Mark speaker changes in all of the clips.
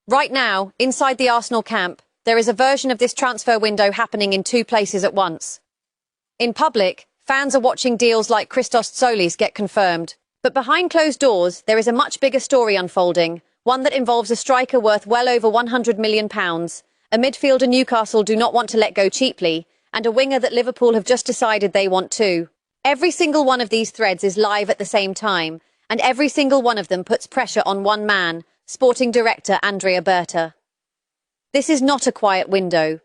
Speaker 1: Right now, inside the Arsenal camp, there is a version of this transfer window happening in two places at once. In public, fans are watching deals like Christos Tsolis get confirmed. But behind closed doors, there is a much bigger story unfolding, one that involves a striker worth well over £100 million, a midfielder Newcastle do not want to let go cheaply, and a winger that Liverpool have just decided they want too. Every single one of these threads is live at the same time, and every single one of them puts pressure on one man, Sporting Director Andrea Berta. This is not a quiet window.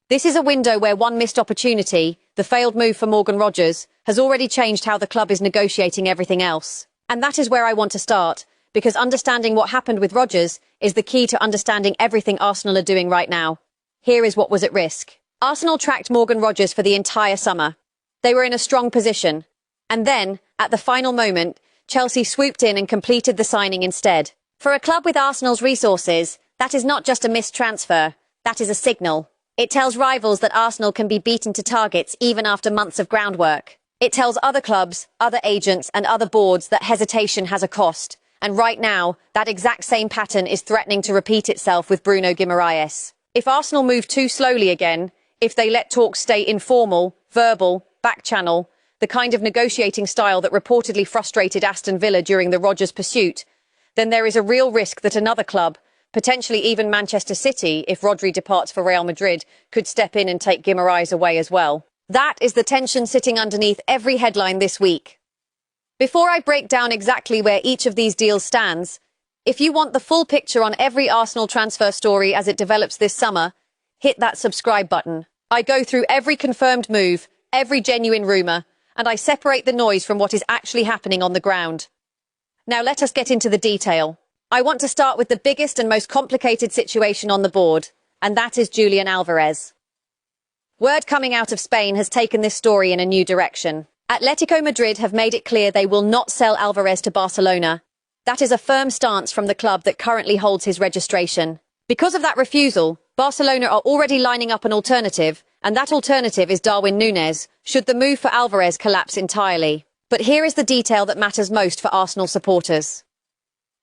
Speaker 1: This is a window where one missed opportunity, the failed move for Morgan Rogers, has already changed how the club is negotiating everything else. And that is where I want to start, because understanding what happened with Rogers is the key to understanding everything Arsenal are doing right now. Here is what was at risk. Arsenal tracked Morgan Rogers for the entire summer. They were in a strong position. And then, at the final moment, Chelsea swooped in and completed the signing instead. For a club with Arsenal's resources, that is not just a missed transfer, that is a signal. It tells rivals that Arsenal can be beaten to targets even after months of groundwork. It tells other clubs, other agents and other boards that hesitation has a cost. And right now, that exact same pattern is threatening to repeat itself with Bruno Guimaraes. If Arsenal move too slowly again, if they let talks stay informal, verbal, back-channel, the kind of negotiating style that reportedly frustrated Aston Villa during the Rogers pursuit, then there is a real risk that another club, potentially even Manchester City, if Rodri departs for Real Madrid, could step in and take Guimaraes away as well. That is the tension sitting underneath every headline this week. Before I break down exactly where each of these deals stands, if you want the full picture on every Arsenal transfer story as it develops this summer, hit that subscribe button. I go through every confirmed move, every genuine rumour, and I separate the noise from what is actually happening on the ground. Now let us get into the detail. I want to start with the biggest and most complicated situation on the board, and that is Julian Alvarez. Word coming out of Spain has taken this story in a new direction. Atletico Madrid have made it clear they will not sell Alvarez to Barcelona. That is a firm stance from the club that currently holds his registration. Because of that refusal, Barcelona are already lining up an alternative, and that alternative is Darwin Núñez, should the move for Alvarez collapse entirely. But here is the detail that matters most for Arsenal supporters.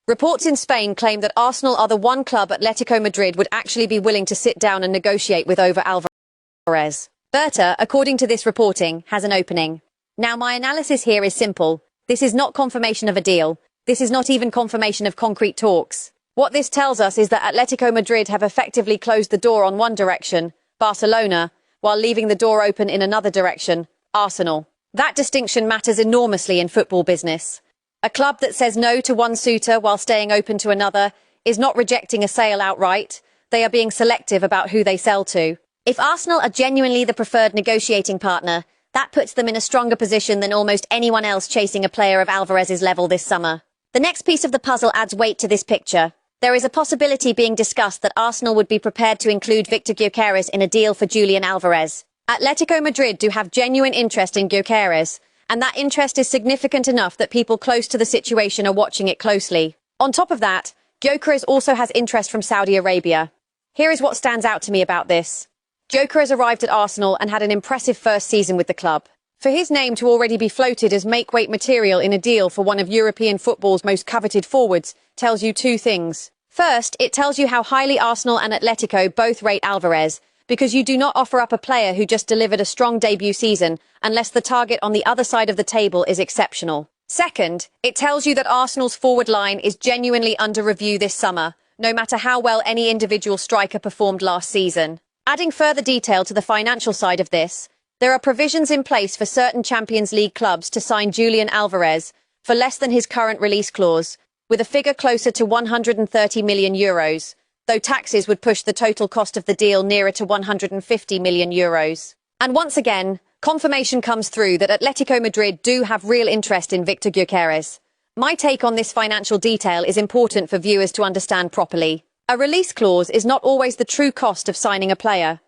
Speaker 1: Reports in Spain claim that Arsenal are the one club Atletico Madrid would actually be willing to sit down and negotiate with over Alvarez. Berta, according to this reporting, has an opening. Now my analysis here is simple. This is not confirmation of a deal. This is not even confirmation of concrete talks. What this tells us is that Atletico Madrid have effectively closed the door on one direction, Barcelona, while leaving the door open in another direction, Arsenal. That distinction matters enormously in football business. A club that says no to one suitor while staying open to another is not rejecting a sale outright. They are being selective about who they sell to. If Arsenal are genuinely the preferred negotiating partner, that puts them in a stronger position than almost anyone else chasing a player of Alvarez's level this summer. The next piece of the puzzle adds weight to this picture. There is a possibility being discussed that Arsenal would be prepared to include Victor Gyökeres in a deal for Julian Alvarez. Atletico Madrid do have genuine interest in Gyökeres, and that interest is significant enough that people close to the situation are watching it closely. On top of that, Gyökeres also has interest from Saudi Arabia. Here is what stands out to me about this. Gyökeres arrived at Arsenal and had an impressive first season with the club. For his name to already be floated as make-weight material in a deal for one of European football's most coveted forwards tells you two things. First, it tells you how highly Arsenal and Atletico both rate Alvarez, because you do not offer up a player who just delivered a strong debut season unless the target on the other side of the table is exceptional. Second, it tells you that Arsenal's forward line is genuinely under review this summer, no matter how well any individual striker performed last season. Adding further detail to the financial side of this, there are provisions in place for certain Champions League clubs to sign Julian Alvarez for less than his current release clause, with a figure closer to €130 million, though taxes would push the total cost of the deal nearer to €150 million. And once again, confirmation comes through that Atletico Madrid do have real interest in Victor Gyökeres. My take on this financial detail is important for viewers to understand properly. A release clause is not always the true cost of signing a player.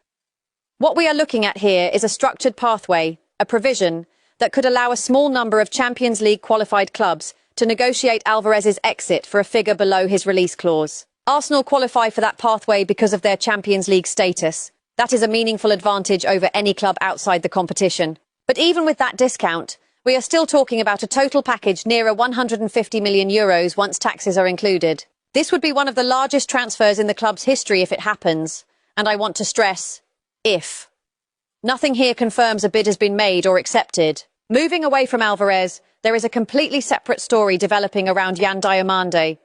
Speaker 1: What we are looking at here is a structured pathway, a provision, that could allow a small number of Champions League qualified clubs to negotiate Alvarez's exit for a figure below his release clause. Arsenal qualify for that pathway because of their Champions League status. That is a meaningful advantage over any club outside the competition. But even with that discount, we are still talking about a total package nearer €150 million once taxes are included. This would be one of the largest transfers in the club's history if it happens, and I want to stress, if. Nothing here confirms a bid has been made or accepted. Moving away from Alvarez, there is a completely separate story developing around Yan Diomande.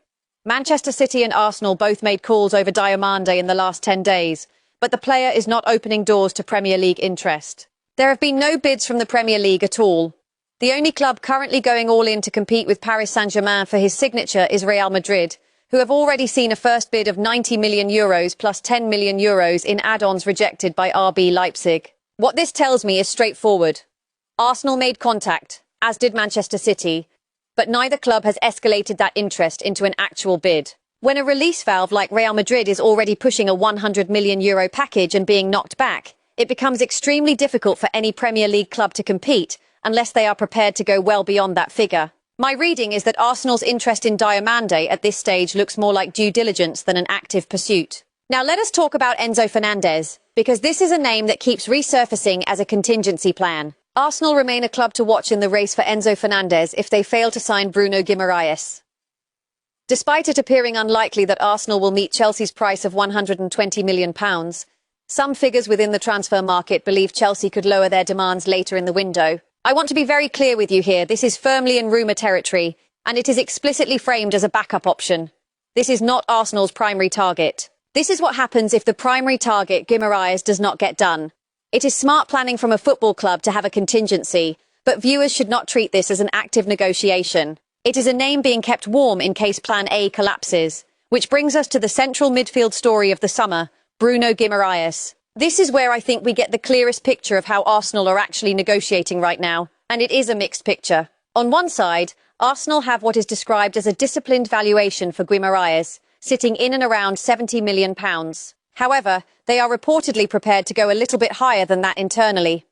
Speaker 1: Manchester City and Arsenal both made calls over Diomande in the last 10 days, but the player is not opening doors to Premier League interest. There have been no bids from the Premier League at all. The only club currently going all in to compete with Paris Saint-Germain for his signature is Real Madrid, who have already seen a first bid of €90 million plus €10 million in add-ons rejected by RB Leipzig. What this tells me is straightforward. Arsenal made contact, as did Manchester City, but neither club has escalated that interest into an actual bid. When a release valve like Real Madrid is already pushing a €100 million package and being knocked back, it becomes extremely difficult for any Premier League club to compete unless they are prepared to go well beyond that figure. My reading is that Arsenal's interest in Diomande at this stage looks more like due diligence than an active pursuit. Now let us talk about Enzo Fernandez, because this is a name that keeps resurfacing as a contingency plan. Arsenal remain a club to watch in the race for Enzo Fernandez if they fail to sign Bruno Guimaraes. Despite it appearing unlikely that Arsenal will meet Chelsea's price of £120 million, some figures within the transfer market believe Chelsea could lower their demands later in the window. I want to be very clear with you here, this is firmly in rumour territory, and it is explicitly framed as a backup option. This is not Arsenal's primary target. This is what happens if the primary target, Guimaraes, does not get done. It is smart planning from a football club to have a contingency, but viewers should not treat this as an active negotiation. It is a name being kept warm in case Plan A collapses, which brings us to the central midfield story of the summer, Bruno Guimaraes. This is where I think we get the clearest picture of how Arsenal are actually negotiating right now, and it is a mixed picture. On one side, Arsenal have what is described as a disciplined valuation for Guimaraes, sitting in and around £70 million. However, they are reportedly prepared to go a little bit higher than that internally.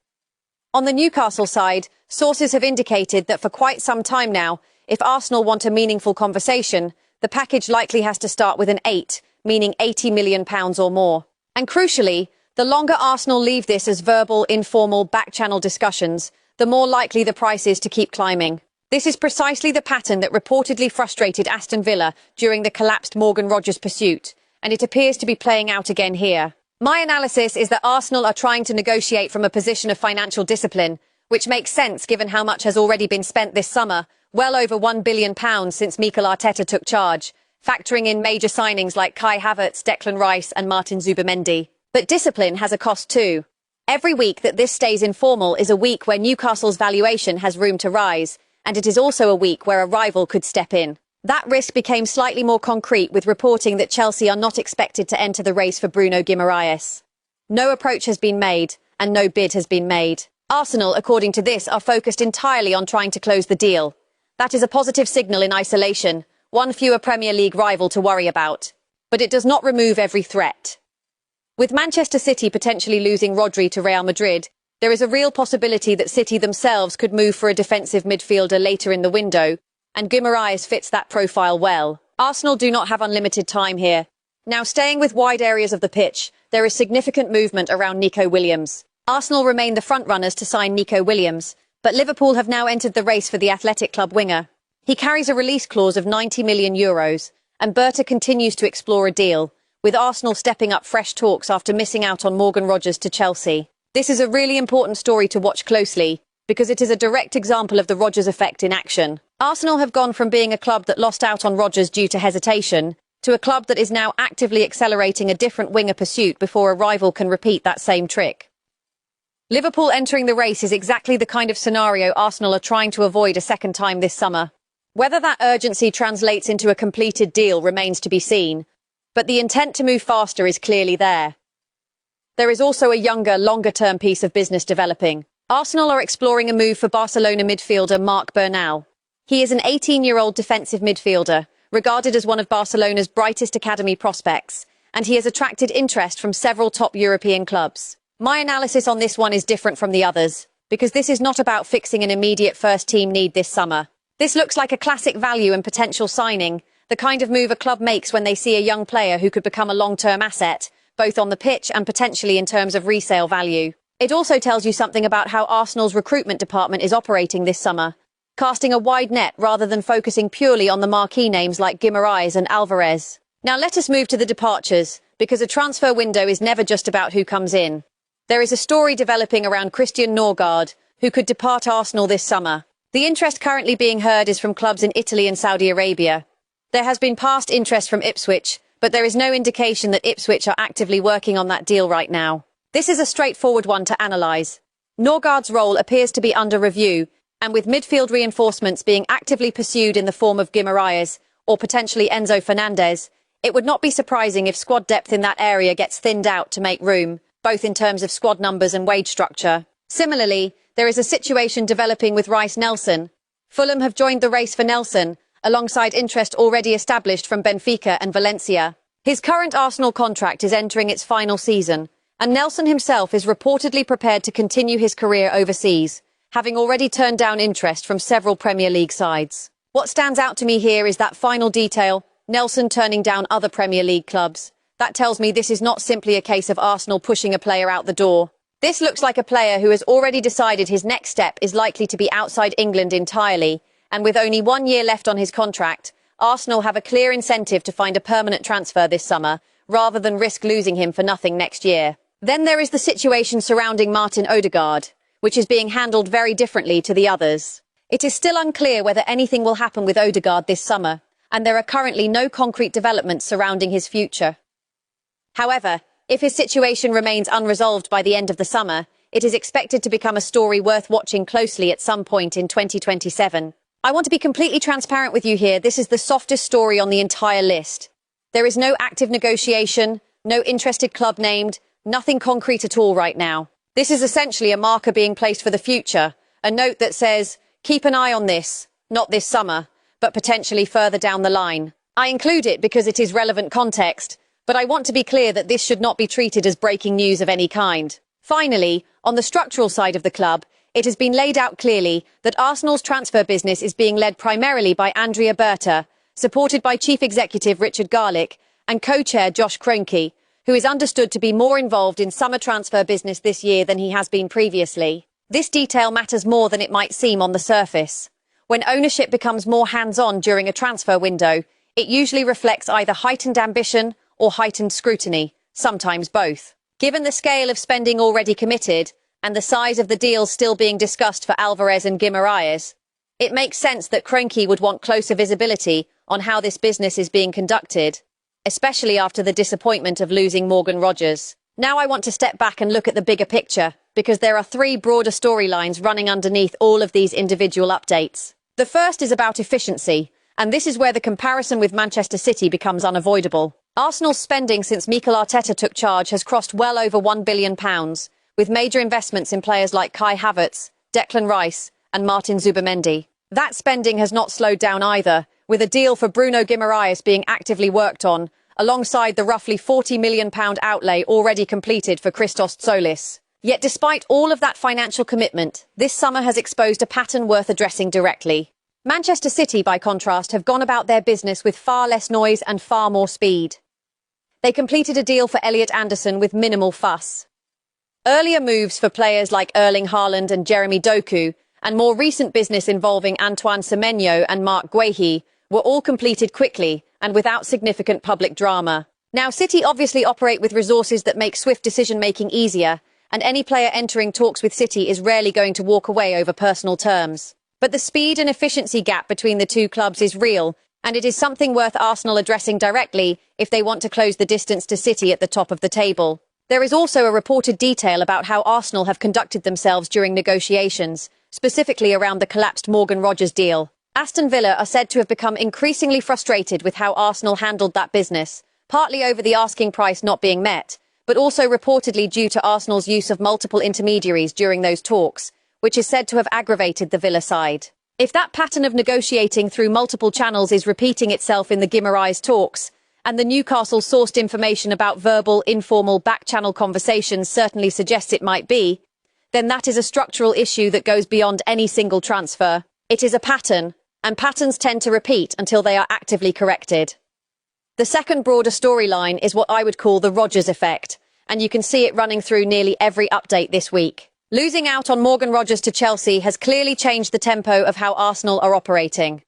Speaker 1: On the Newcastle side, sources have indicated that for quite some time now, if Arsenal want a meaningful conversation, the package likely has to start with an 8, meaning £80 million or more. And crucially, the longer Arsenal leave this as verbal, informal, back-channel discussions, the more likely the price is to keep climbing. This is precisely the pattern that reportedly frustrated Aston Villa during the collapsed Morgan Rogers pursuit, and it appears to be playing out again here. My analysis is that Arsenal are trying to negotiate from a position of financial discipline, which makes sense given how much has already been spent this summer, well over £1 billion since Mikel Arteta took charge, factoring in major signings like Kai Havertz, Declan Rice and Martin Zubimendi. But discipline has a cost too. Every week that this stays informal is a week where Newcastle's valuation has room to rise, and it is also a week where a rival could step in. That risk became slightly more concrete with reporting that Chelsea are not expected to enter the race for Bruno Guimaraes. No approach has been made, and no bid has been made. Arsenal, according to this, are focused entirely on trying to close the deal. That is a positive signal in isolation, one fewer Premier League rival to worry about. But it does not remove every threat. With Manchester City potentially losing Rodri to Real Madrid, there is a real possibility that City themselves could move for a defensive midfielder later in the window, and Guimaraes fits that profile well. Arsenal do not have unlimited time here. Now, staying with wide areas of the pitch, there is significant movement around Nico Williams. Arsenal remain the frontrunners to sign Nico Williams, but Liverpool have now entered the race for the Athletic Club winger. He carries a release clause of €90 million, and Berta continues to explore a deal, with Arsenal stepping up fresh talks after missing out on Morgan Rogers to Chelsea. This is a really important story to watch closely, because it is a direct example of the Rodgers effect in action. Arsenal have gone from being a club that lost out on Rodgers due to hesitation, to a club that is now actively accelerating a different winger pursuit before a rival can repeat that same trick. Liverpool entering the race is exactly the kind of scenario Arsenal are trying to avoid a second time this summer. Whether that urgency translates into a completed deal remains to be seen, but the intent to move faster is clearly there. There is also a younger, longer-term piece of business developing. Arsenal are exploring a move for Barcelona midfielder Marc Bernal. He is an 18-year-old defensive midfielder, regarded as one of Barcelona's brightest academy prospects, and he has attracted interest from several top European clubs. My analysis on this one is different from the others, because this is not about fixing an immediate first-team need this summer. This looks like a classic value and potential signing, the kind of move a club makes when they see a young player who could become a long-term asset, both on the pitch and potentially in terms of resale value. It also tells you something about how Arsenal's recruitment department is operating this summer. casting a wide net rather than focusing purely on the marquee names like Guimaraes and Alvarez. Now let us move to the departures, because a transfer window is never just about who comes in. There is a story developing around Christian Norgard, who could depart Arsenal this summer. The interest currently being heard is from clubs in Italy and Saudi Arabia. There has been past interest from Ipswich, but there is no indication that Ipswich are actively working on that deal right now. This is a straightforward one to analyse. Norgard's role appears to be under review, and with midfield reinforcements being actively pursued in the form of Guimaraes or potentially Enzo Fernandez, it would not be surprising if squad depth in that area gets thinned out to make room, both in terms of squad numbers and wage structure. Similarly, there is a situation developing with Reiss Nelson. Fulham have joined the race for Nelson, alongside interest already established from Benfica and Valencia. His current Arsenal contract is entering its final season, and Nelson himself is reportedly prepared to continue his career overseas, having already turned down interest from several Premier League sides. What stands out to me here is that final detail, Nelson turning down other Premier League clubs. That tells me this is not simply a case of Arsenal pushing a player out the door. This looks like a player who has already decided his next step is likely to be outside England entirely, and with only 1 year left on his contract, Arsenal have a clear incentive to find a permanent transfer this summer, rather than risk losing him for nothing next year. Then there is the situation surrounding Martin Odegaard, which is being handled very differently to the others. It is still unclear whether anything will happen with Odegaard this summer, and there are currently no concrete developments surrounding his future. However, if his situation remains unresolved by the end of the summer, it is expected to become a story worth watching closely at some point in 2027. I want to be completely transparent with you here. This is the softest story on the entire list. There is no active negotiation, no interested club named, nothing concrete at all right now. This is essentially a marker being placed for the future, a note that says, keep an eye on this, not this summer, but potentially further down the line. I include it because it is relevant context, but I want to be clear that this should not be treated as breaking news of any kind. Finally, on the structural side of the club, it has been laid out clearly that Arsenal's transfer business is being led primarily by Andrea Berta, supported by Chief Executive Richard Garlick and co-chair Josh Kroenke, who is understood to be more involved in summer transfer business this year than he has been previously. This detail matters more than it might seem on the surface. When ownership becomes more hands-on during a transfer window, it usually reflects either heightened ambition or heightened scrutiny, sometimes both. Given the scale of spending already committed, and the size of the deals still being discussed for Alvarez and Guimaraes, it makes sense that Kroenke would want closer visibility on how this business is being conducted, especially after the disappointment of losing Morgan Rogers. Now I want to step back and look at the bigger picture, because there are 3 broader storylines running underneath all of these individual updates. The first is about efficiency, and this is where the comparison with Manchester City becomes unavoidable. Arsenal's spending since Mikel Arteta took charge has crossed well over £1 billion, with major investments in players like Kai Havertz, Declan Rice, and Martin Zubimendi. That spending has not slowed down either, with a deal for Bruno Guimaraes being actively worked on, alongside the roughly £40 million outlay already completed for Christos Tzolis. Yet despite all of that financial commitment, this summer has exposed a pattern worth addressing directly. Manchester City, by contrast, have gone about their business with far less noise and far more speed. They completed a deal for Elliot Anderson with minimal fuss. Earlier moves for players like Erling Haaland and Jeremy Doku, and more recent business involving Antoine Semenyo and Marc Guehi, were all completed quickly and without significant public drama. Now, City obviously operate with resources that make swift decision-making easier, and any player entering talks with City is rarely going to walk away over personal terms. But the speed and efficiency gap between the two clubs is real, and it is something worth Arsenal addressing directly if they want to close the distance to City at the top of the table. There is also a reported detail about how Arsenal have conducted themselves during negotiations, specifically around the collapsed Morgan Rogers deal. Aston Villa are said to have become increasingly frustrated with how Arsenal handled that business, partly over the asking price not being met, but also reportedly due to Arsenal's use of multiple intermediaries during those talks, which is said to have aggravated the Villa side. If that pattern of negotiating through multiple channels is repeating itself in the Guimaraes talks, and the Newcastle-sourced information about verbal, informal, back-channel conversations certainly suggests it might be, then that is a structural issue that goes beyond any single transfer. It is a pattern, and patterns tend to repeat until they are actively corrected. The second broader storyline is what I would call the Rodgers effect, and you can see it running through nearly every update this week. Losing out on Morgan Rogers to Chelsea has clearly changed the tempo of how Arsenal are operating.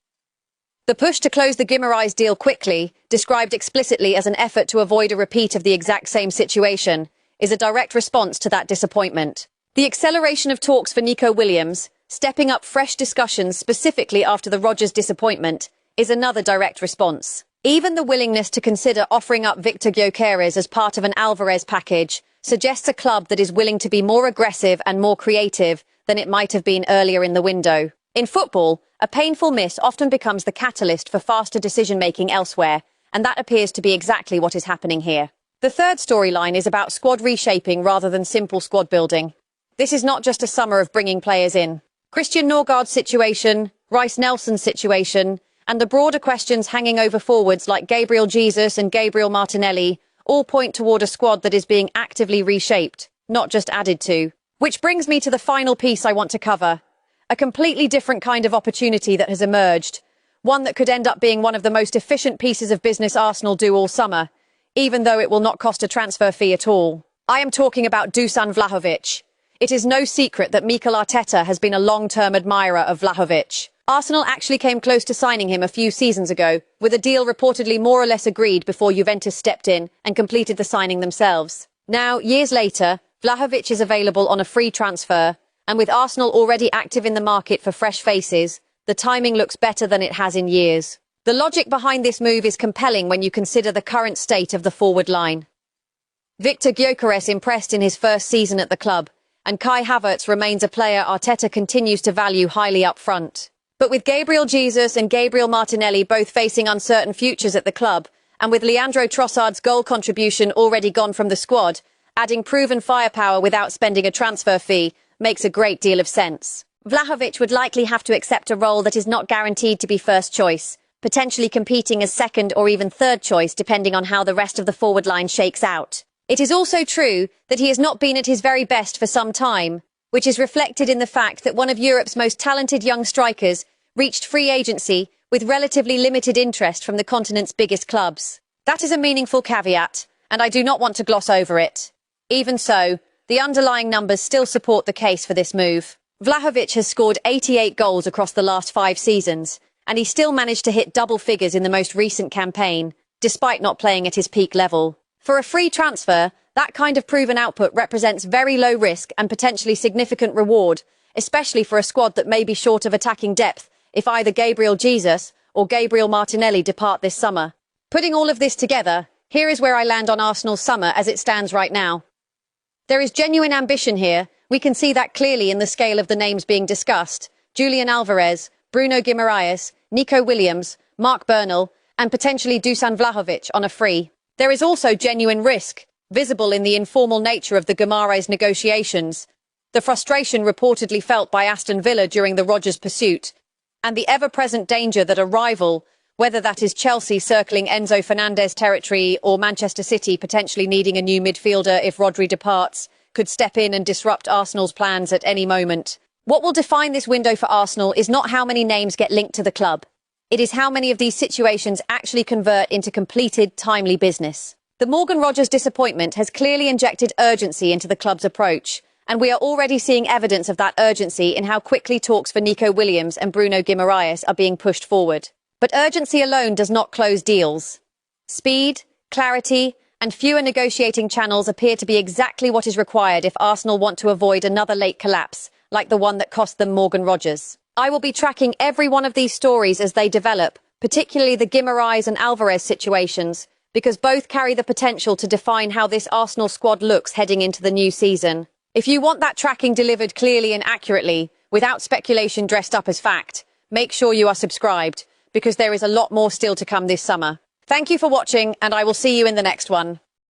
Speaker 1: The push to close the Guimaraes deal quickly, described explicitly as an effort to avoid a repeat of the exact same situation, is a direct response to that disappointment. The acceleration of talks for Nico Williams, stepping up fresh discussions specifically after the Rogers disappointment, is another direct response. Even the willingness to consider offering up Victor Gyökeres as part of an Alvarez package suggests a club that is willing to be more aggressive and more creative than it might have been earlier in the window. In football, a painful miss often becomes the catalyst for faster decision-making elsewhere, and that appears to be exactly what is happening here. The third storyline is about squad reshaping rather than simple squad building. This is not just a summer of bringing players in. Christian Norgaard's situation, Rice Nelson's situation, and the broader questions hanging over forwards like Gabriel Jesus and Gabriel Martinelli all point toward a squad that is being actively reshaped, not just added to. Which brings me to the final piece I want to cover. A completely different kind of opportunity that has emerged. One that could end up being one of the most efficient pieces of business Arsenal do all summer, even though it will not cost a transfer fee at all. I am talking about Dusan Vlahovic. It is no secret that Mikel Arteta has been a long-term admirer of Vlahovic. Arsenal actually came close to signing him a few seasons ago, with a deal reportedly more or less agreed before Juventus stepped in and completed the signing themselves. Now, years later, Vlahovic is available on a free transfer, and with Arsenal already active in the market for fresh faces, the timing looks better than it has in years. The logic behind this move is compelling when you consider the current state of the forward line. Victor Gyökeres impressed in his first season at the club, and Kai Havertz remains a player Arteta continues to value highly up front. But with Gabriel Jesus and Gabriel Martinelli both facing uncertain futures at the club, and with Leandro Trossard's goal contribution already gone from the squad, adding proven firepower without spending a transfer fee makes a great deal of sense. Vlahovic would likely have to accept a role that is not guaranteed to be first choice, potentially competing as second or even third choice depending on how the rest of the forward line shakes out. It is also true that he has not been at his very best for some time, which is reflected in the fact that one of Europe's most talented young strikers reached free agency with relatively limited interest from the continent's biggest clubs. That is a meaningful caveat, and I do not want to gloss over it. Even so, the underlying numbers still support the case for this move. Vlahovic has scored 88 goals across the last 5 seasons, and he still managed to hit double figures in the most recent campaign, despite not playing at his peak level. For a free transfer, that kind of proven output represents very low risk and potentially significant reward, especially for a squad that may be short of attacking depth if either Gabriel Jesus or Gabriel Martinelli depart this summer. Putting all of this together, here is where I land on Arsenal's summer as it stands right now. There is genuine ambition here. We can see that clearly in the scale of the names being discussed. Julian Alvarez, Bruno Guimaraes, Nico Williams, Mark Burnell, and potentially Dusan Vlahovic on a free. There is also genuine risk, visible in the informal nature of the Guimaraes negotiations, the frustration reportedly felt by Aston Villa during the Rogers pursuit, and the ever-present danger that a rival, whether that is Chelsea circling Enzo Fernandez territory or Manchester City potentially needing a new midfielder if Rodri departs, could step in and disrupt Arsenal's plans at any moment. What will define this window for Arsenal is not how many names get linked to the club. It is how many of these situations actually convert into completed, timely business. The Morgan Rogers disappointment has clearly injected urgency into the club's approach, and we are already seeing evidence of that urgency in how quickly talks for Nico Williams and Bruno Guimaraes are being pushed forward. But urgency alone does not close deals. Speed, clarity, and fewer negotiating channels appear to be exactly what is required if Arsenal want to avoid another late collapse, like the one that cost them Morgan Rogers. I will be tracking every one of these stories as they develop, particularly the Guimaraes and Alvarez situations, because both carry the potential to define how this Arsenal squad looks heading into the new season. If you want that tracking delivered clearly and accurately, without speculation dressed up as fact, make sure you are subscribed, because there is a lot more still to come this summer. Thank you for watching, and I will see you in the next one.